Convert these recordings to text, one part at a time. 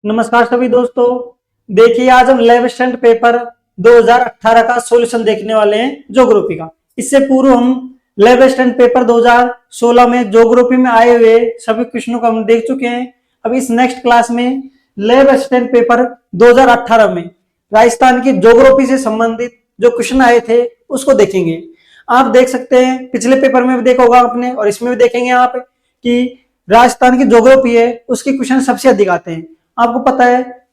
नमस्कार सभी दोस्तों। देखिए आज हम 11th स्टैंडर्ड पेपर 2018 का सॉल्यूशन देखने वाले हैं ज्योग्राफी का। इससे पूर्व हम 11th स्टैंडर्ड पेपर 2016 में ज्योग्राफी में आए हुए सभी क्वेश्चनों को हम देख चुके हैं। अब इस नेक्स्ट क्लास में 11th स्टैंडर्ड पेपर 2018 में राजस्थान की ज्योग्राफी से संबंधित जो क्वेश्चन आए थे उसको देखेंगे। आप देख सकते हैं पिछले पेपर में भी देखा होगा आपने और इसमें भी देखेंगे आप कि राजस्थान की ज्योग्राफी है उसके क्वेश्चन सबसे अधिक आते हैं। आपको पता है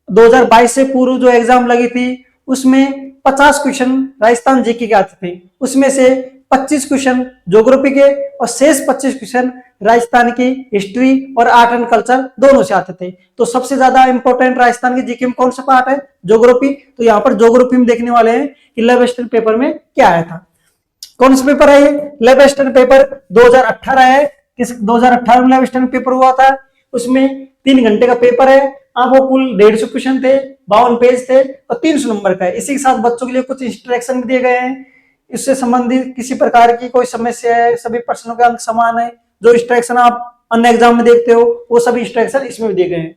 2022 से पूर्व जो एग्जाम लगी थी उसमें 50 क्वेश्चन राजस्थान जीके के आते थे, उसमें से 25 क्वेश्चन ज्योग्राफी के और शेष 25 क्वेश्चन राजस्थान की हिस्ट्री और आर्ट एंड कल्चर दोनों से आते थे। तो सबसे ज्यादा इंपॉर्टेंट राजस्थान की जीके में कौन सा पार्ट है? ज्योग्राफी। तो यहाँ पर ज्योग्राफी में देखने वाले हैं कि 11th स्टैंडर्ड पेपर में क्या आया था। कौन सा पेपर है? 11th स्टैंडर्ड पेपर 2018 है। किस 2018 में 11th स्टैंडर्ड पेपर हुआ था? उसमें 3 घंटे का पेपर है। आपको कुल 150 क्वेश्चन थे, 52 पेज थे और 300 नंबर का है। इसी के साथ बच्चों के लिए कुछ इंस्ट्रक्शन भी दिए गए हैं। इससे संबंधित किसी प्रकार की कोई समस्या है, सभी प्रश्नों के अंक समान है। जो इंस्ट्रक्शन आप अन्य एग्जाम में देखते हो वो सभी इंस्ट्रक्शन इसमें भी दिए गए हैं।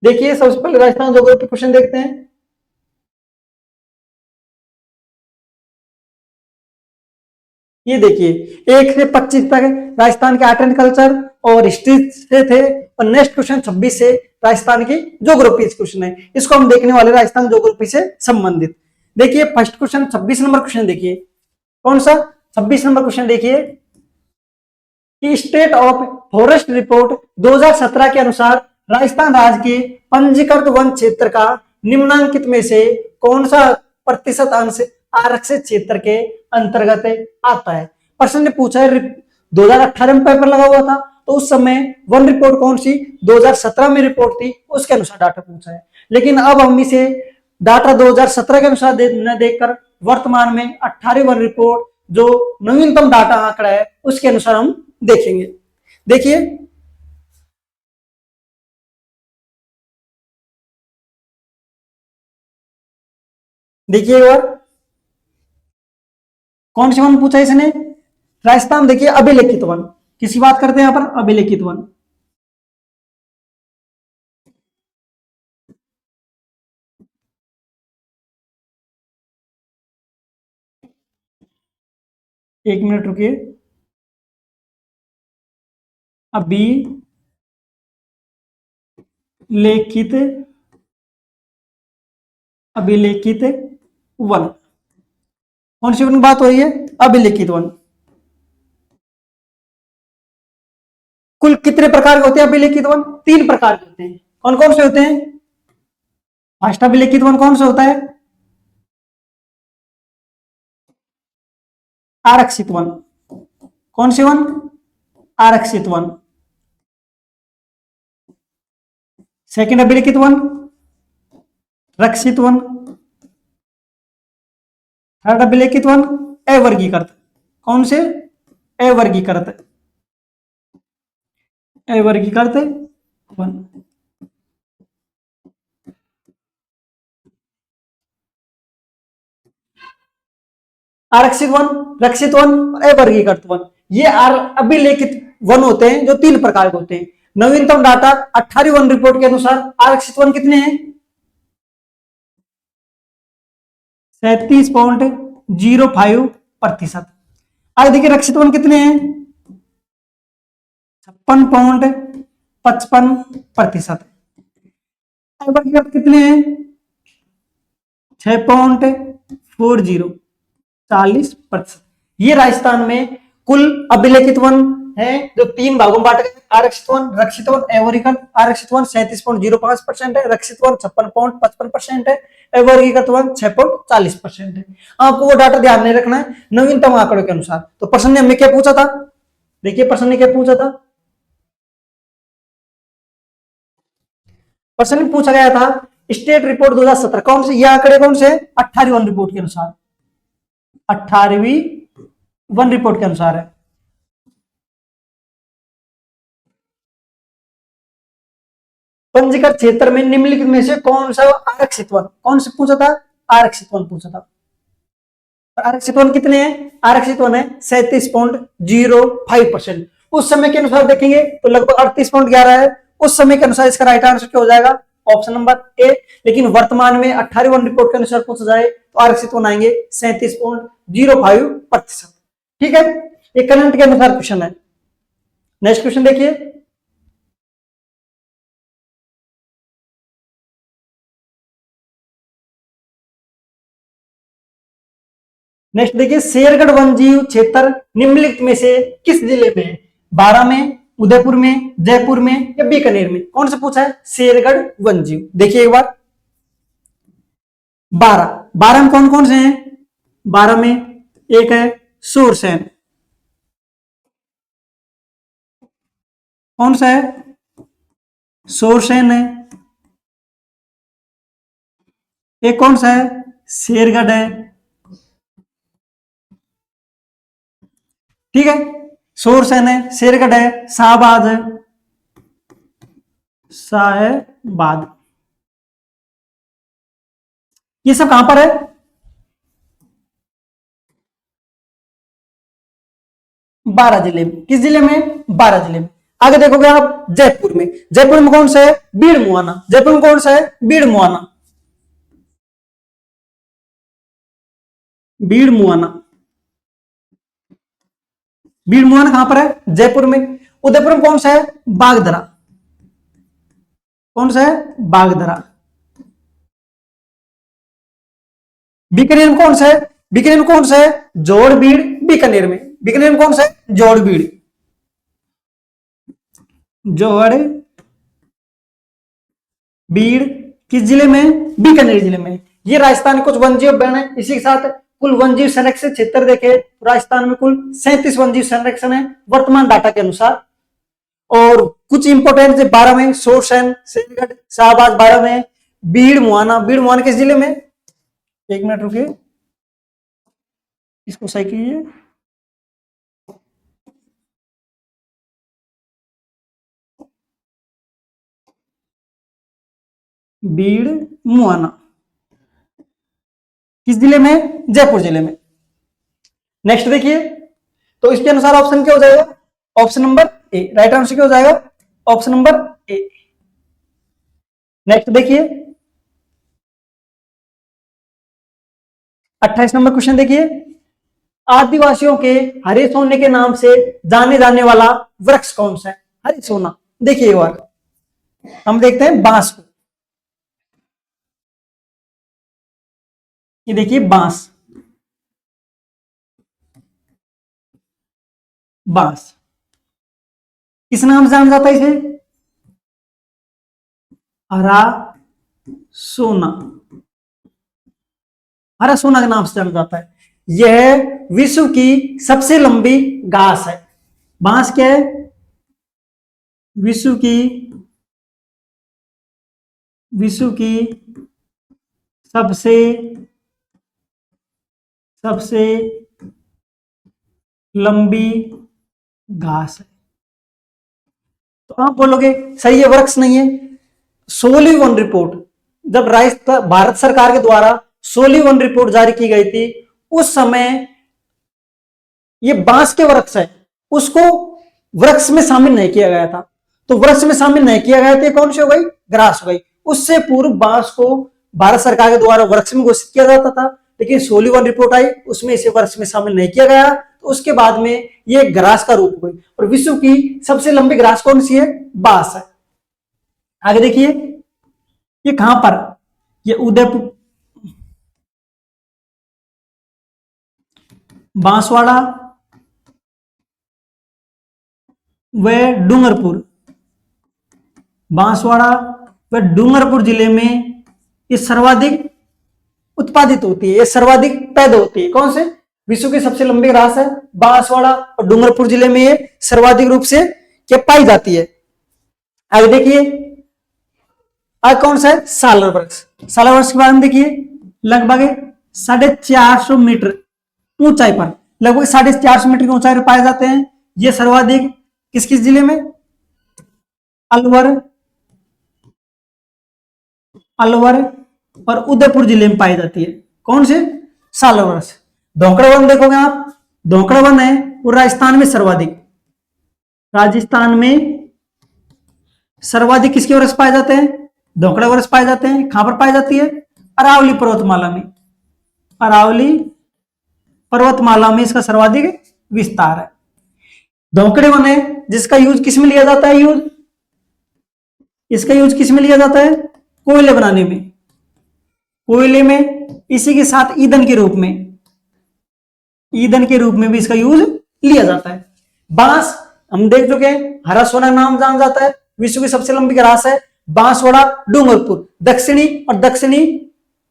देखिए सबसे पहले राजस्थान ज्योग्राफी क्वेश्चन देखते हैं। ये देखिए 1 से 25 तक राजस्थान के आर्ट एंड कल्चर और हिस्ट्री से थे और नेक्स्ट क्वेश्चन 26 से राजस्थान की ज्योग्राफी क्वेश्चन है। इसको हम देखने वाले राजस्थान ज्योग्राफी से संबंधित। देखिए फर्स्ट क्वेश्चन 26 नंबर क्वेश्चन देखिए। कौन सा? 26 नंबर क्वेश्चन देखिए कि स्टेट ऑफ फॉरेस्ट रिपोर्ट 2017 के अनुसार राजस्थान राज्य के पंजीकृत वन क्षेत्र का निम्नांकित में से कौन सा प्रतिशत अंश आरक्षित क्षेत्र के अंतर्गत आता है? प्रश्न ने पूछा है 2018 में पेपर लगा हुआ था तो उस समय वन रिपोर्ट कौन सी 2017 में रिपोर्ट थी उसके अनुसार डाटा पूछा है। लेकिन अब हम इसे डाटा 2017 के अनुसार न देखकर वर्तमान में 18 वन रिपोर्ट जो नवीनतम डाटा आंकड़ा है उसके अनुसार हम देखेंगे। देखिए देखिए और कौन सी वन पूछा इसने? राजस्थान। देखिए अभिलेखित वन। किसी बात करते हैं यहां पर? अभिलेखित वन। एक मिनट रुकिए। अभिलेखित अभिलेखित वन। कौन सी वन की बात हो रही है? अभिलेखित वन। कुल कितने प्रकार के होते हैं अभिलेखित वन? 3 प्रकार के होते हैं। कौन कौन से होते हैं? फर्स्ट अभिलेखित वन कौन सा होता है? आरक्षित वन। कौन से वन? आरक्षित वन। सेकंड अभिलेखित वन रक्षित वन। थर्ड अभिलेखित वन अवर्गीकृत। कौन से? अवर्गीकृत। अवर्गीकृत वन। आरक्षित वन, रक्षित वन, अवर्गीकृत वन, ये अभिलेखित वन होते हैं जो 3 प्रकार के होते हैं। नवीनतम डाटा 18 वन रिपोर्ट के अनुसार आरक्षित वन कितने हैं? 37.05%। आगे देखिए रक्षित वन कितने हैं? 56.55%। अवर्गीकृत कितने हैं? 6.40, 40%। ये राजस्थान में कुल अभिलेखित वन है जो 3 भागों में बांटे गए। आरक्षित वन, रक्षित वन, अवर्गीकृत। आरक्षित वन 37.05% है, रक्षित वन 56.55% है, अवर्गीकृत वन 6.40% है। आपको वो डाटा ध्यान नहीं रखना है नवीनतम आंकड़ों के अनुसार। तो प्रश्न ने हमें क्या पूछा था? देखिए प्रश्न ने क्या पूछा था? प्रश्न में पूछा गया था स्टेट रिपोर्ट 2017 कौन से? ये आंकड़े कौन से? 18 वन रिपोर्ट के अनुसार। 18वीं वन रिपोर्ट के अनुसार है। पंजीकृत क्षेत्र में निम्नलिखित में से कौन सा आरक्षित वन? कौन से पूछा था? आरक्षित वन पूछा था। आरक्षित वन कितने हैं? आरक्षित वन है 37.05%। उस समय के अनुसार देखेंगे तो लगभग 38.11 है उस समय के अनुसार इसका राइट आंसर क्या हो जाएगा, ऑप्शन नंबर ए। लेकिन वर्तमान में 18वीं वन रिपोर्ट के अनुसार पूछा जाए तो आरक्षित वन आएंगे 37.05%। ठीक है, ये करंट के अनुसार क्वेश्चन है। नेक्स्ट क्वेश्चन देखिए, नेक्स्ट देखिए, शेरगढ़ वन्यजीव क्षेत्र निम्नलिखित में से किस जिले में है? बारां में, उदयपुर में, जयपुर में या बीकानेर में? कौन सा पूछा है? शेरगढ़ वन्यजीव। देखिए एक बार, बारह में कौन कौन से हैं? बारह में एक है सूरसेन, कौन सा है? सूरसेन है। एक कौन सा है? शेरगढ़ है। ठीक है, सूरसेन है, शेरगढ़ है, शाहबाद है, शाहबाद। ये सब कहां पर है? बारह जिले में। किस जिले में? बारह जिले में। आगे देखोगे आप जयपुर में, जयपुर में कौन सा है? बीड़ मुआना। जयपुर में कौन सा है? बीड़ मुआना, बीड़ मुआना। बीड़ मुआना कहां पर है? जयपुर में। उदयपुर में कौन सा है? बागधरा, कौन सा है? बागधरा। बीकानेर में कौन सा है? बीकानेर में कौन सा है? जोड़बीड़। बीकानेर में, बीकानेर में कौन सा है? जोड़बीड़, जोड़बीड़। किस जिले में? बीकानेर जिले में। ये राजस्थान कुछ वन्यजीव उद्यान है। इसी के साथ कुल वन्यजीव संरक्षित क्षेत्र देखे, राजस्थान में कुल 37 वन्यजीव संरक्षण है वर्तमान डाटा के अनुसार। और कुछ इंपोर्टेंट 12 में सूरसेन, शेरगढ़, शाहबाद 12 में, बीड़ मुआना। बीड़ मुआना किस जिले में? एक मिनट रुकिए, इसको सही कीजिए। बीड़ मुआना किस जिले में? जयपुर जिले में। नेक्स्ट देखिए, तो इसके अनुसार ऑप्शन क्या हो जाएगा? Option number A. Right answer क्या हो जाएगा? ऑप्शन नंबर ए। नेक्स्ट देखिए, 28 नंबर क्वेश्चन देखिए, आदिवासियों के हरे सोने के नाम से जाने जाने वाला वृक्ष कौन सा है? हरे सोना। देखिए एक बार हम देखते हैं बांस को। ये देखिए बांस, बांस किस नाम से जाना जाता है इसे? हरा सोना, हरा सोना के नाम से जाना जाता है। यह विश्व की सबसे लंबी घास है। बांस क्या है? विश्व की सबसे लंबी घास है। तो आप बोलोगे सही है, वृक्ष नहीं है। सोली वन रिपोर्ट, जब राजस्थान भारत सरकार के द्वारा सोली वन रिपोर्ट जारी की गई थी, उस समय ये बांस के वृक्ष है, उसको वृक्ष में शामिल नहीं किया गया था। तो वृक्ष में शामिल नहीं किया गया था, कौन सी हो गई? ग्रास हो गई। उससे पूर्व बांस को भारत सरकार के द्वारा वृक्ष में घोषित किया जाता था, लेकिन सोली वन रिपोर्ट आई, उसमें इसे वृक्ष में शामिल नहीं किया गया। तो उसके बाद में ये ग्रास का रूप हुई। और विश्व की सबसे लंबी ग्रास कौन सी है? बांस है। आगे देखिए, ये कहां पर? ये उदयपुर, बांसवाड़ा व डूंगरपुर, बांसवाड़ा व डूंगरपुर जिले में ये सर्वाधिक उत्पादित होती है, ये सर्वाधिक पैदा होती है। कौन से? विश्व की सबसे लंबी घास है बांसवाड़ा और डूंगरपुर जिले में ये सर्वाधिक रूप से क्या पाई जाती है। आगे देखिए, आज कौन सा है? सालर वृक्ष। सालर वृक्ष के बारे में देखिए, लगभग 450 मीटर ऊंचाई पर, लगभग 450 मीटर की ऊंचाई पर पाए जाते हैं। ये सर्वाधिक किस किस जिले में? अलवर और उदयपुर जिले में पाई जाती है। कौन से? सालर वृक्ष। धोकड़ा वन देखोगे आप, धोकड़ा वन है वो राजस्थान में सर्वाधिक, राजस्थान में सर्वाधिक किसके वर्ष पाए जाते हैं? धोकड़ा वर्ष पाए जाते हैं। कहां पर पाई जाती है? अरावली पर्वतमाला में। अरावली पर्वतमाला में इसका सर्वाधिक विस्तार है। धोकड़े वन है जिसका यूज किस में लिया जाता है? इसका यूज किस में लिया जाता है? कोयले बनाने में। कोयले में, इसी के साथ ईंधन के रूप में, ईंधन के रूप में भी इसका यूज लिया जाता है। बांस हम देख चुके हैं, हरा सोना नाम जाना जाता है। विश्व की सबसे लंबी घास है बांसवाड़ा डूंगरपुर, दक्षिणी और दक्षिणी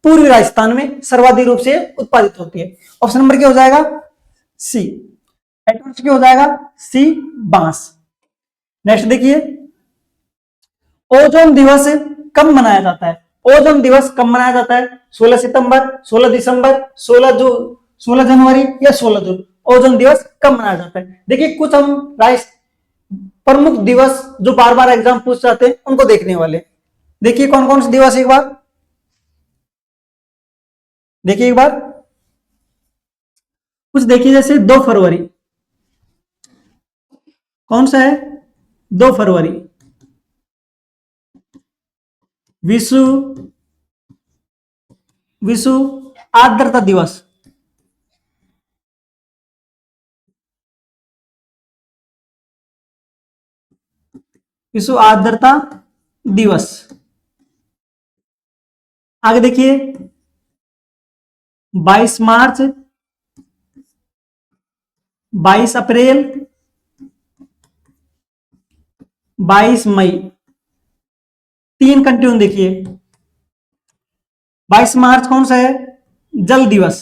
पूर्वी राजस्थान में सर्वाधिक रूप से उत्पादित होती है। ऑप्शन नंबर क्या हो जाएगा? सी। क्या हो जाएगा? सी, बांस। नेक्स्ट देखिए, ओजोन दिवस कब मनाया जाता है? ओजोन दिवस कब मनाया जाता है? 16 सितंबर, 16 दिसंबर, 16 जनवरी या 16 जून? ओजोन दिवस कब मनाया जाता है? देखिए कुछ हम प्रमुख दिवस जो बार बार एग्जाम पूछ जाते हैं उनको देखने वाले। देखिए कौन कौन से दिवस, एक बार देखिए, एक बार कुछ देखिए, जैसे 2 फरवरी, कौन सा है? 2 फरवरी विश्व विश्व आर्द्रता दिवस। विश्व आर्द्रता दिवस। आगे देखिए, 22 मार्च, 22 अप्रैल, 22 मई। 3 कंटिन्यू देखिए। 22 मार्च कौन सा है? जल दिवस।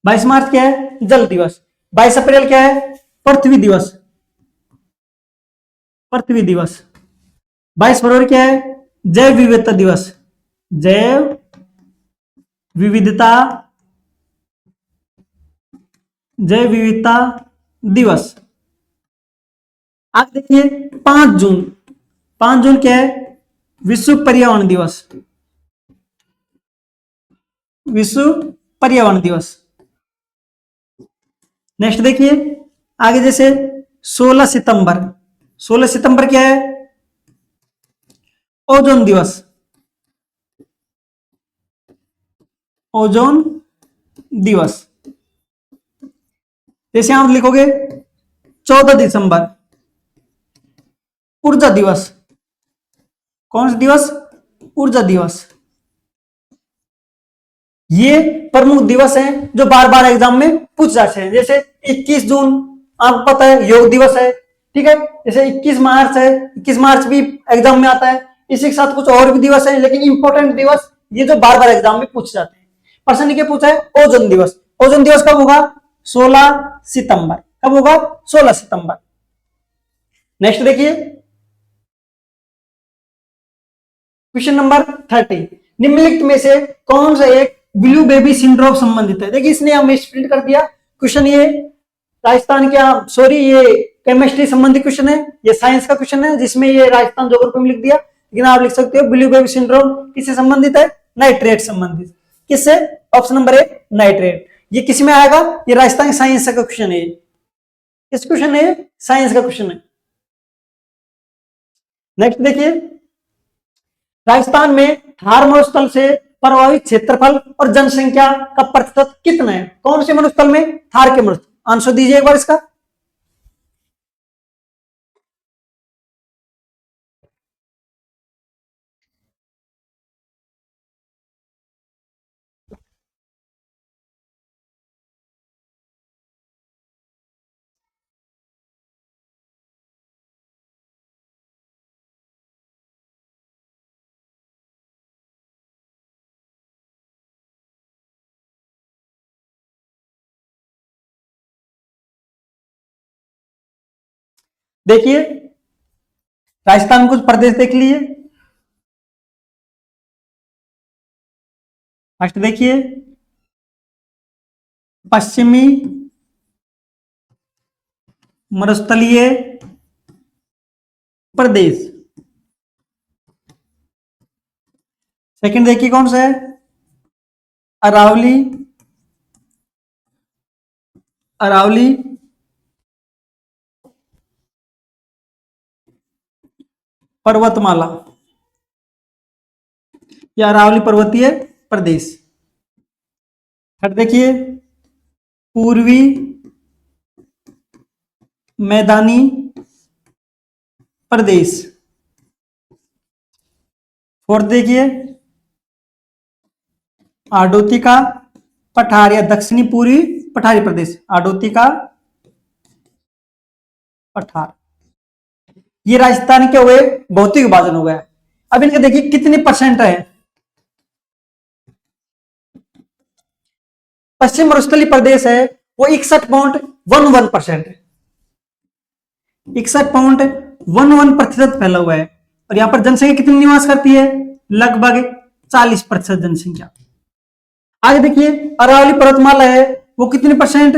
22 मार्च क्या है? जल दिवस। 22 अप्रैल क्या है? पृथ्वी दिवस। पृथ्वी दिवस। 22 फरवरी क्या है? जैव विविधता दिवस। जैव विविधता, जैव विविधता दिवस। आप देखिए 5 जून, 5 जून क्या है? विश्व पर्यावरण दिवस। विश्व पर्यावरण दिवस। नेक्स्ट देखिए आगे, जैसे 16 सितंबर, 16 सितंबर क्या है? ओजोन दिवस। ओजोन दिवस। जैसे आप लिखोगे 14 दिसंबर, ऊर्जा दिवस। कौन सा दिवस? ऊर्जा दिवस। ये प्रमुख दिवस हैं जो बार बार एग्जाम में पूछ जाते हैं। जैसे 21 जून आपको पता है योग दिवस है, ठीक है। जैसे 21 मार्च है, 21 मार्च भी एग्जाम में आता है। इसी के साथ कुछ और भी दिवस है, लेकिन इंपॉर्टेंट दिवस ये जो बार बार एग्जाम में पूछ जाते हैं। प्रश्न क्या पूछा है? ओजोन दिवस। ओजोन दिवस कब होगा? 16 सितंबर। कब होगा? 16 सितंबर। नेक्स्ट देखिए क्वेश्चन नंबर 30, निम्नलिखित में से कौन सा एक ब्लू बेबी सिंड्रोम संबंधित है? देखिए इसने हमें स्प्रिंट कर दिया क्वेश्चन। ये राजस्थान क्या, सॉरी, ये केमिस्ट्री संबंधित क्वेश्चन है, ये साइंस का क्वेश्चन है, जिसमें ये राजस्थान ज्योग्राफी में लिख दिया। लेकिन आप लिख सकते हो ब्लू बेबी सिंड्रोम किससे संबंधित है? नाइट्रेट संबंधित। किससे? Option number 1 nitrate. ये किस में आएगा? ये राजस्थान साइंस का क्वेश्चन है। किस क्वेश्चन है? साइंस का क्वेश्चन है। नेक्स्ट देखिए, राजस्थान में थार मरुस्थल से प्रभावित क्षेत्रफल और जनसंख्या का प्रतिशत कितना है? कौन से मरुस्थल में? थार के मरुस्थल। आंसर दीजिए एक बार इसका। देखिए राजस्थान कुछ प्रदेश देख लिए। फर्स्ट देखिए पश्चिमी मरुस्थलीय प्रदेश। सेकंड देखिए कौन सा है? अरावली, अरावली पर्वतमाला या अरावली पर्वतीय प्रदेश। थर्ड देखिए पूर्वी मैदानी प्रदेश। फोर्थ देखिए आडोती का पठार या दक्षिणी पूर्वी पठारी प्रदेश, आडोती का पठार। ये राजस्थान के हुए भौतिक विभाजन हो गया। अब इनके देखिए कितने परसेंट है। पश्चिम मरुस्थलीय प्रदेश है वो 61.11% है, 61.11% फैला हुआ है। और यहां पर जनसंख्या कितनी निवास करती है, लगभग 40% जनसंख्या। आगे देखिए अरावली पर्वतमाला है वो कितने परसेंट,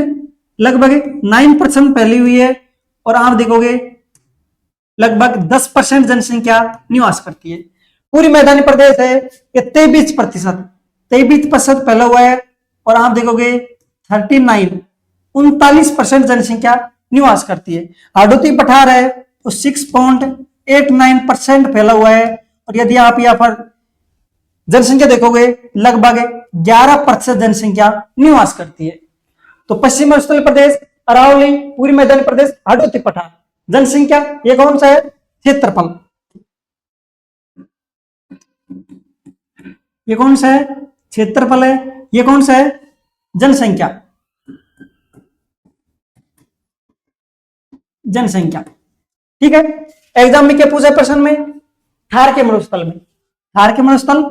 लगभग 9% फैली हुई है। और आप देखोगे लगभग 10% जनसंख्या निवास करती है। पूरी मैदानी प्रदेश है ये 23% फैला हुआ है। और आप देखोगे 39% जनसंख्या निवास करती है। हाडोती पठार है तो 6.89% फैला हुआ है। और यदि आप यहाँ पर जनसंख्या देखोगे लगभग 11% जनसंख्या निवास करती है। तो पश्चिम मरुस्थलीय प्रदेश, अरावली, पूरी मैदानी प्रदेश, हाडोती पठार। जनसंख्या ये कौन सा है, क्षेत्रफल, ये कौन सा है, क्षेत्रफल है। ये कौन सा है, जनसंख्या, जनसंख्या। ठीक है। एग्जाम में क्या पूछा है प्रश्न में, थार के मरुस्थल में, थार के मरुस्थल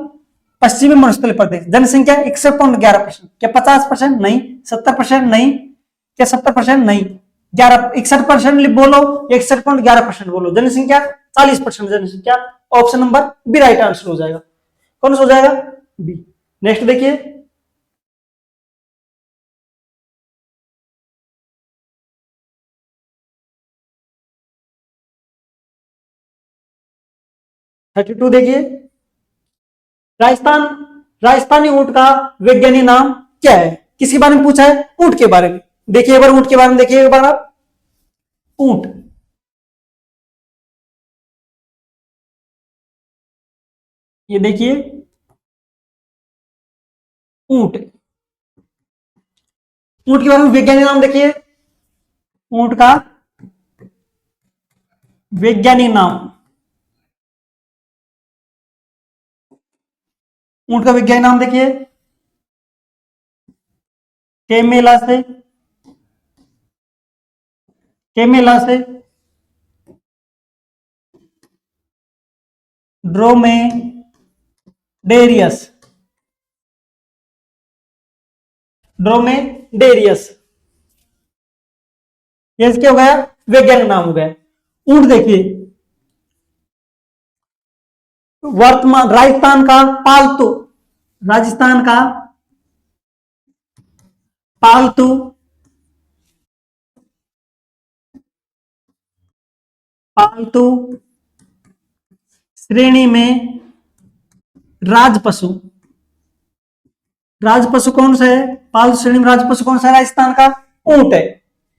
पश्चिमी मरुस्थलीय प्रदेश, जनसंख्या 61.11%। क्या 50%, नहीं। 70%, नहीं। क्या 70%, नहीं। 61% बोलो, 61.11% बोलो। जनसंख्या 40% जनसंख्या। Option number B right answer हो जाएगा। कौन सा हो जाएगा, बी। नेक्स्ट देखिए 32 देखिए राजस्थान, राजस्थानी ऊंट का वैज्ञानिक नाम क्या है। किसके बारे में पूछा है, ऊंट के बारे में। देखिए एक बार ऊंट के बारे में, देखिए एक बार आप, ऊंट, ये देखिए ऊंट, ऊंट के बारे में वैज्ञानिक नाम देखिए, ऊंट का वैज्ञानिक नाम, ऊंट का वैज्ञानिक नाम देखिए केमेला से, केमेला से ड्रोमेडेरियस, ड्रोमेडेरियस, ये क्या हो गया, वैज्ञानिक नाम हो गया। ऊंट देखिए वर्तमान राजस्थान का पालतू, राजस्थान का पालतू पालतू श्रेणी में राजपशु, राजपशु कौन सा है, पालतू श्रेणी में राजपशु कौन सा है, राजस्थान का ऊंट है।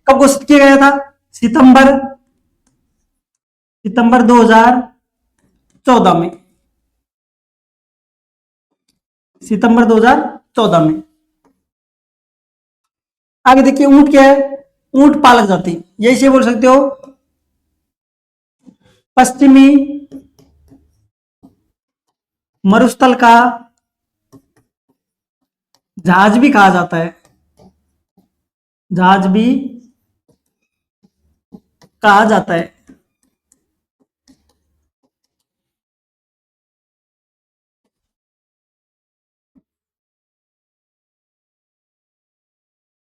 कब घोषित किया गया था, सितंबर, सितंबर 2014 में, सितंबर 2014 में। आगे देखिए ऊंट क्या है, ऊंट पालक जाति, यही से बोल सकते हो पश्चिमी मरुस्थल का जहाज भी कहा जाता है, जहाज भी कहा जाता है।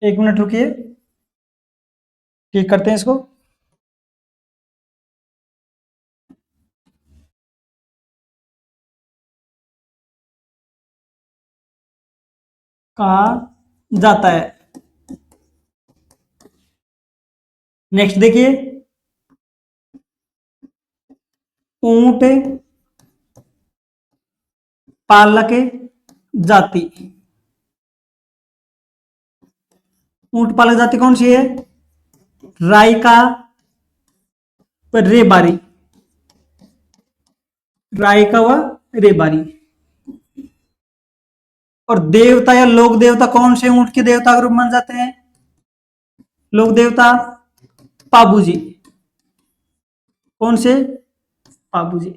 एक मिनट रुकिए, ठीक करते हैं इसको। कहा जाता है। नेक्स्ट देखिए ऊंट पालक जाति, ऊंट पालक जाति कौन सी है, रायका रेबारी, रायका व रेबारी। और देवता या लोक देवता कौन से ऊंट के देवता के रूप मान जाते हैं? लोक देवता पाबूजी। कौन से? पाबूजी।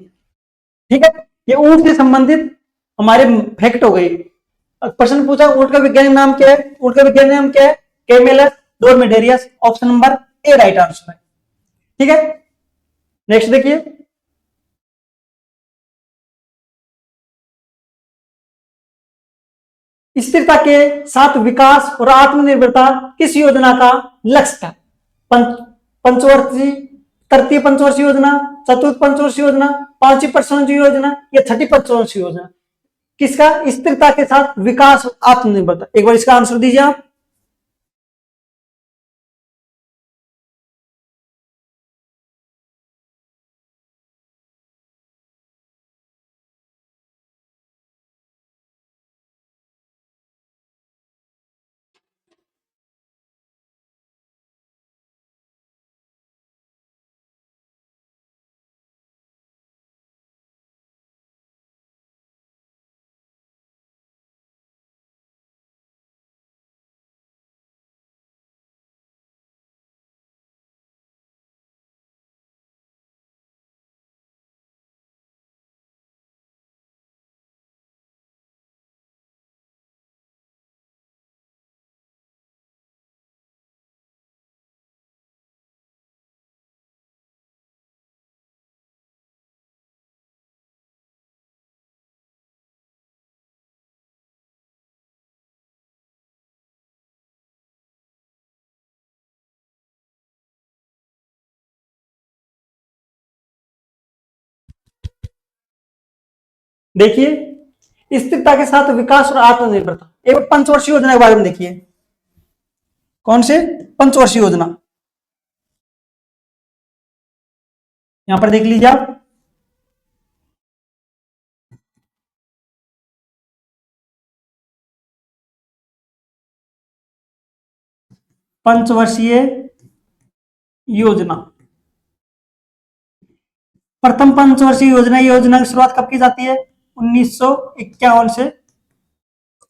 ठीक है, ये ऊंट से संबंधित हमारे फैक्ट हो गए। प्रश्न पूछा ऊंट का वैज्ञानिक नाम क्या है? ऊंट का वैज्ञानिक नाम क्या है? Camelus dromedarius. Option number A right answer है। ठीक है, नेक्स्ट देखिए। स्थिरता के साथ विकास और आत्मनिर्भरता किस योजना का लक्ष्य था? पंचवर्षीय, तृतीय पंचवर्षीय योजना, चतुर्थ पंचवर्षीय योजना, पांचवी पंचवर्षीय योजना या छठी पंचवर्षीय योजना? किसका स्थिरता के साथ विकास और आत्मनिर्भरता, एक बार इसका आंसर दीजिए आप। देखिए, स्थिरता के साथ विकास और आत्मनिर्भरता, एक पंचवर्षीय योजना के बारे में देखिए। कौन से? पंचवर्षीय योजना। यहां पर देख लीजिए आप। पंचवर्षीय योजना, प्रथम पंचवर्षीय योजना की शुरुआत कब की जाती है? 1951 से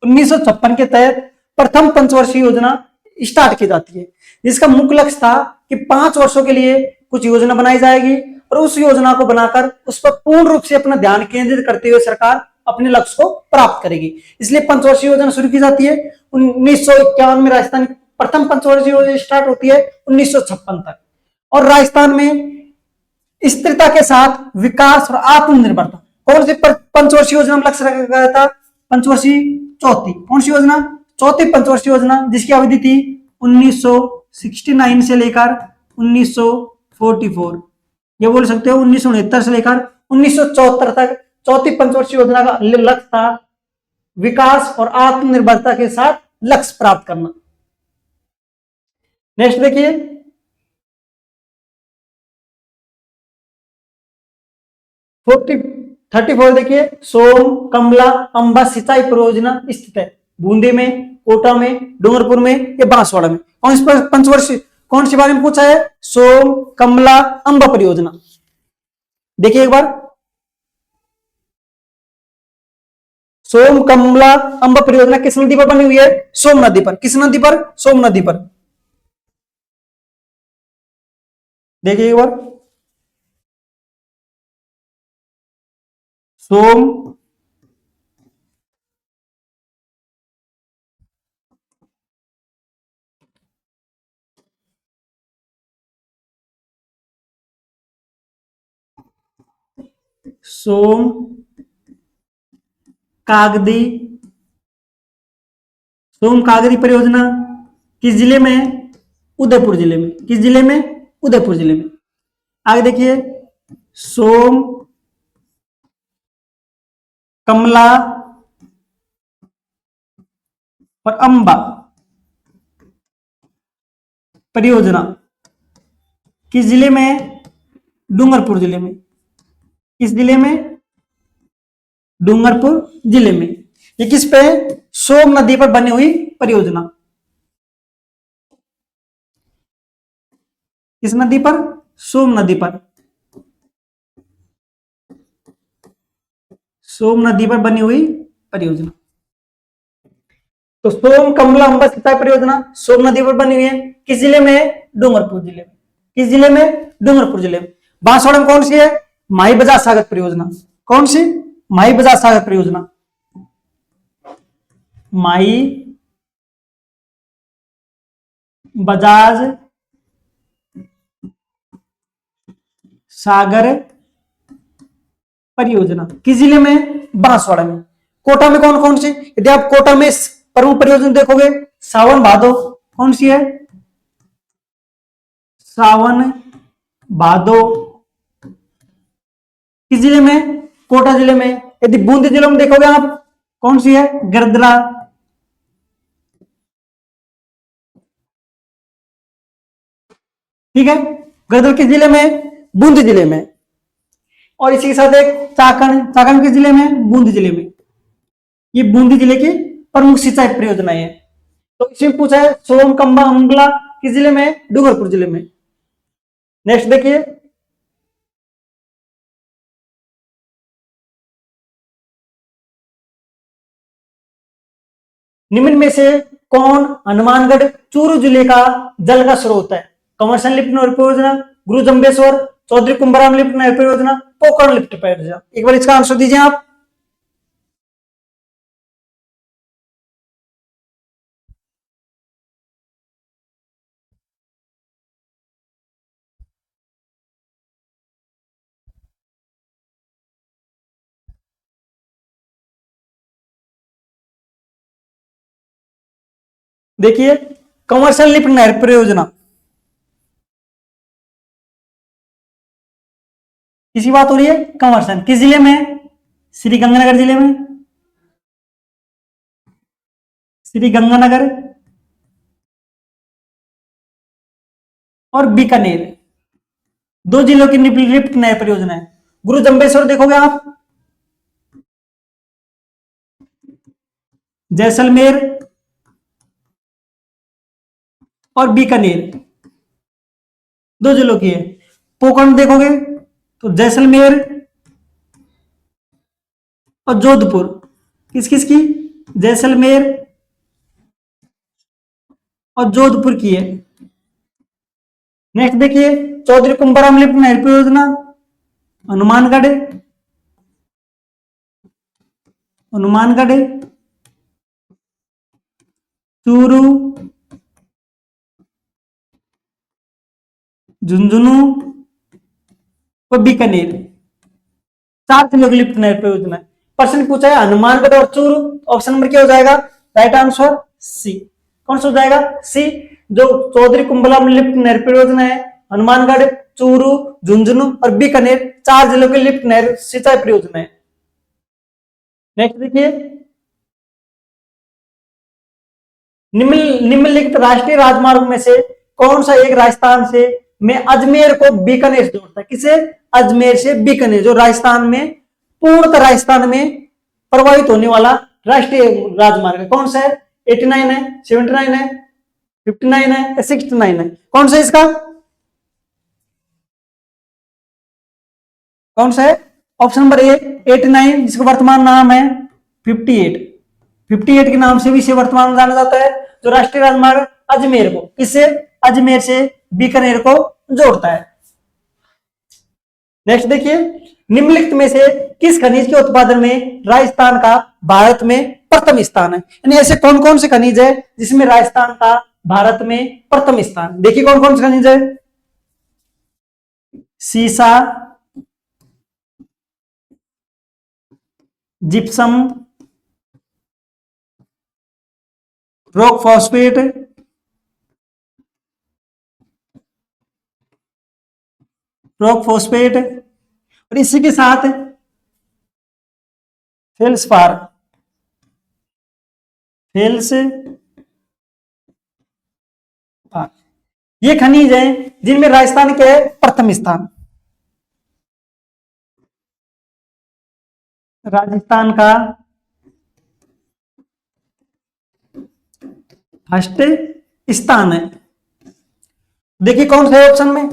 1956 के तहत प्रथम पंचवर्षीय योजना स्टार्ट की जाती है, जिसका मुख्य लक्ष्य था कि 5 वर्षों के लिए कुछ योजना बनाई जाएगी और उस योजना को बनाकर उस पर पूर्ण रूप से अपना ध्यान केंद्रित करते हुए सरकार अपने लक्ष्य को प्राप्त करेगी। इसलिए पंचवर्षीय योजना शुरू की जाती है 1951 में। राजस्थान प्रथम पंचवर्षीय योजना स्टार्ट होती है 1956 तक। और राजस्थान में स्थिरता के साथ विकास और आत्मनिर्भरता, कौन सी पंचवर्षीय योजना में लक्ष्य रखा गया था? पंचवर्षीय चौथी। कौन सी योजना? चौथी पंचवर्षीय योजना, जिसकी अवधि थी 1969 से लेकर 1944, ये बोल सकते हो 1969 से लेकर 1974 तक चौथी पंचवर्षीय योजना का लक्ष्य था विकास और आत्मनिर्भरता के साथ लक्ष्य प्राप्त करना। नेक्स्ट देखिए, 34 देखिए। सोम, कमला, अंबा सिंचाई परियोजना स्थित है बूंदी में, कोटा में, डूंगरपुर में या बांसवाड़ा में? कौन सी पंचवर्षीय, कौन सी बारे में पूछा है? सोम, कमला, अंबा परियोजना। देखिए एक बार, सोम, कमला, अंबा परियोजना किस नदी पर बनी हुई है? सोम नदी पर। किस नदी पर? सोम नदी पर। देखिए एक बार, सोम, सोम कागदी, सोम कागदी परियोजना किस जिले में है? उदयपुर जिले में। किस जिले में? उदयपुर जिले में। आगे देखिए, सोम, कमला और अंबा परियोजना किस जिले में है? डूंगरपुर जिले में। किस जिले में? डूंगरपुर जिले में। ये किस पे? सोम नदी पर बनी हुई परियोजना। किस नदी पर? सोम नदी पर। सोम नदी पर बनी हुई परियोजना। तो सोम कमला अंबा सिंचाई परियोजना सोम नदी पर बनी हुई है। किस जिले में है? डूंगरपुर जिले में। किस जिले में? डूंगरपुर जिले में। बांसवाड़ा में कौन सी है? माही बजाज सागर परियोजना। कौन सी? माही बजाज सागर परियोजना। माही बजाज सागर परियोजना किस जिले में? बांसवाड़ा में। कोटा में कौन कौन सी? यदि आप कोटा में प्रमुख परियोजना देखोगे, सावन भादो कौन सी है? सावन भादो किस जिले में? कोटा जिले में। यदि बूंदी जिले में देखोगे आप, कौन सी है? गर्दला। ठीक है, गर्दल किस जिले में? बूंदी जिले में। और इसी के साथ एक चाकण, चाकण किस जिले में? बूंदी जिले में। ये बूंदी जिले की प्रमुख सिंचाई परियोजना है। तो इसमें पूछा है सोम कंबा अम्बला किस जिले में? डूंगरपुर जिले में। नेक्स्ट देखिए, निम्न में से कौन हनुमानगढ़ चूरू जिले का जल का स्रोत है? कमर्शियल लिफ्ट नहर परियोजना, गुरु जम्बेश्वर, चौधरी कुंभराम लिफ्ट नहर परियोजना, पोखरण लिफ्ट परियोजना। एक बार इसका आंसर दीजिए आप। देखिए, कमर्शियल लिफ्ट नहर परियोजना किसी बात हो रही है? कमर्शियल किस जिले में? श्री गंगानगर जिले में। श्री गंगानगर और बीकानेर, दो जिलों की लिफ्ट नहर परियोजना है। गुरु जम्बेश्वर देखोगे आप, जैसलमेर और बीकानेर, दो जिलों की है। पोखरण देखोगे तो जैसलमेर और जोधपुर, किस किस की? जैसलमेर और जोधपुर की है। नेक्स्ट देखिए, चौधरी कुंभराम लिफ्ट नहर परियोजना हनुमानगढ़, हनुमानगढ़, चूरू, झुंझुनू और बीकानेर, चार जिलों की लिफ्ट नहर परियोजना। प्रश्न पूछा है हनुमानगढ़ और चूरू, ऑप्शन नंबर क्या हो जाएगा? Right answer C. कौन सा हो जाएगा? सी। जो चौधरी कुंभराम लिफ्ट नहर परियोजना है, हनुमानगढ़, चूरू, झुंझुनू और बीकानेर, चार जिलों की लिफ्ट नहर सिंचाई परियोजना है। नेक्स्ट देखिए, निम्नलिखित राष्ट्रीय राजमार्ग में से कौन सा एक राजस्थान से में अजमेर को बीकानेर से जोड़ता है? किसे? अजमेर से बीकानेर, जो राजस्थान में, पूर्णतः राजस्थान में प्रवाहित होने वाला राष्ट्रीय राजमार्ग है। कौन सा है? 89 है, 79 है, 59 है या 69 है? कौन सा है इसका? कौन सा है? ऑप्शन नंबर ए 89, जिसका वर्तमान नाम है 58। 58 के नाम से भी इसे वर्तमान में जाना जाता है, जो राष्ट्रीय राजमार्ग अजमेर को, किससे? अजमेर से बीकानेर को जोड़ता है। नेक्स्ट देखिए, निम्नलिखित में से किस खनिज के उत्पादन में राजस्थान का भारत में प्रथम स्थान है? यानी ऐसे कौन कौन से खनिज है जिसमें राजस्थान का भारत में प्रथम स्थान? देखिए कौन कौन से खनिज है। सीसा, gypsum, rock phosphate, rock phosphate और इसी के साथ फेल्सपार, फेल्स, ये खनिज है जिनमें राजस्थान के प्रथम स्थान, राजस्थान का फर्स्ट स्थान है। देखिए कौन सा है ऑप्शन में?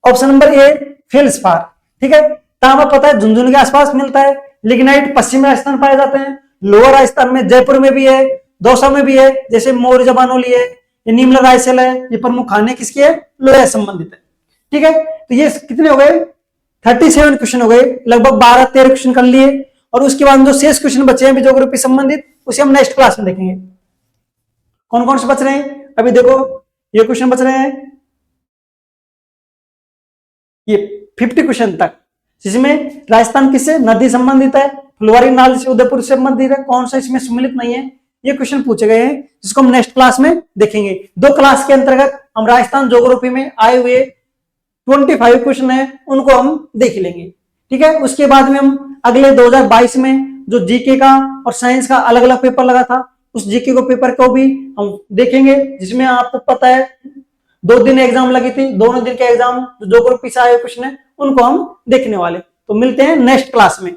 Option number A felspar. ठीक है, तांबा पता है झुंझुनू के आसपास मिलता है, लिग्नाइट पश्चिमी राजस्थान पाए जाते हैं, लोअर राजस्थान में जयपुर में भी है, दौसा में भी है, जैसे मोर जबानोली है, ये नीमला रायसेन है, ये प्रमुख खाने किसके है, लोहे से संबंधित है। ठीक है, तो ये कितने हो गए, 37 क्वेश्चन हो गए, लगभग 12-13 क्वेश्चन कर लिए। और उसके बाद जो शेष क्वेश्चन बचे हैं ज्योग्राफी संबंधित, उसे हम नेक्स्ट क्लास में देखेंगे। कौन कौन से बच रहे हैं, अभी देखो ये क्वेश्चन बच रहे हैं, ये 50 क्वेश्चन तक, जिसमें राजस्थान किससे नदी संबंधित है, फुलवारी नाल से उदयपुर से संबंधित है, कौन सा इसमें सम्मिलित नहीं है, ये क्वेश्चन पूछे गए हैं, जिसको हम नेक्स्ट क्लास में देखेंगे। 2 क्लास के अंतर्गत हम राजस्थान ज्योग्राफी में आए हुए 25 क्वेश्चन है, उनको हम देख लेंगे। ठीक है, उसके बाद में हम अगले 2022 में जो जीके का और साइंस का अलग अलग पेपर लगा था, उस जीके को पेपर को भी हम देखेंगे, जिसमें आपको पता है 2 दिन एग्जाम लगी थी, दोनों दिन के एग्जाम जो ज्योग्राफी से आए क्वेश्चन है उनको हम देखने वाले। तो मिलते हैं नेक्स्ट क्लास में।